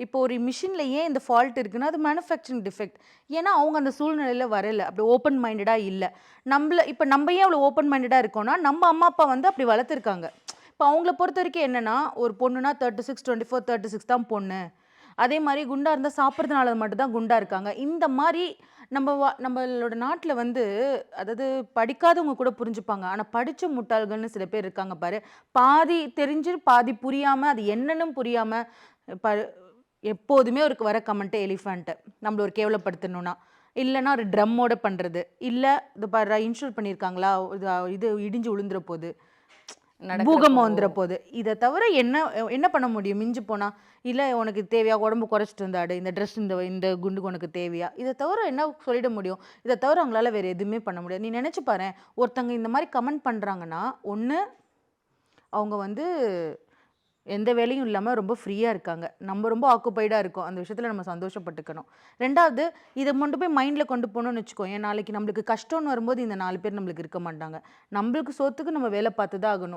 இப்போ ஒரு மிஷின்ல ஏன் இந்த ஃபால்ட் இருக்குன்னா, அது மேனுஃபேக்சரிங் டிஃபெக்ட். ஏன்னா, அவங்க அந்த சூழ்நிலையில வரல. அப்படி ஓப்பன் மைண்டடா இல்ல. இப்ப நம்ப ஏன் அவ்வளோ ஓப்பன் மைண்டடா இருக்கோம்னா, நம்ம அம்மா, அப்பா வந்து அப்படி வளர்த்துருக்காங்க. இப்ப அவங்கள பொறுத்தவரைக்கும் என்னன்னா, ஒரு பொண்ணுனா 36, 24, 36 தான் பொண்ணு. அதே மாரி குண்டா இருந்தா சாப்பிடுறதுனால மட்டும் தான் குண்டா இருக்காங்க. இந்த மாரி நம்பளோட நாட்ல வந்து அதாவது படிக்காதவங்க கூட புரிஞ்சுப்பாங்க. ஆனா படிச்ச முட்டாள்கள்னு சில பேர் இருக்காங்க பாரு. பாதி தெரிஞ்சு, பாதி புரியாம, அது என்னன்னும் புரியாம ப எப்போதுமே ஒரு வர கமெண்ட் எலிஃபேண்ட். நம்மள ஒரு கேவலப்படுத்தணும்னா. இல்லன்னா ஒரு ட்ரம்மோட பண்றது. இல்ல "இது பார்றா இன்சல்ட் பண்ணியிருக்காங்களா? இது இடிஞ்சு விழுந்துற போது. பூகம்பம் நடக்கிறப்போ. வந்துற போது." இத தவிர என்ன பண்ண முடியும் மிஞ்சி போனா? "இல்ல உனக்கு இது தேவையா? உடம்பு குறைச்சிட்டு இருந்தாடு. இந்த ட்ரெஸ் இந்த குண்டு உனக்கு தேவையா?" இத தவிர என்ன சொல்லிட முடியும்? இத தவிர அவங்களால வேற எதுவுமே பண்ண முடியாது. நீ நெனச்சு பாரேன். ஒருத்தங்க இந்த மாரி கமெண்ட் பண்றாங்கன்னா, ஒண்ணு அவங்க வந்து எந்த வேலையும் இல்லாம ரொம்ப ஃப்ரீயா இருக்காங்க. நம்ம ரொம்ப ஆக்குபைடா இருக்கோம். அந்த விஷயத்துல நம்ம சந்தோஷப்பட்டுக்கணும். 2வது இத கொண்டு போய் மைண்ட்ல கொண்டு போனோம்னு வச்சுக்கோயேன், நாளைக்கு நம்மளுக்கு கஷ்டம்னு வரும்போது இந்த 4 பேர் நம்மளுக்கு இருக்க மாட்டாங்க. நம்மளுக்கு சோத்துக்கு நம்ம வேல பார்த்து தான் ஆகணும்.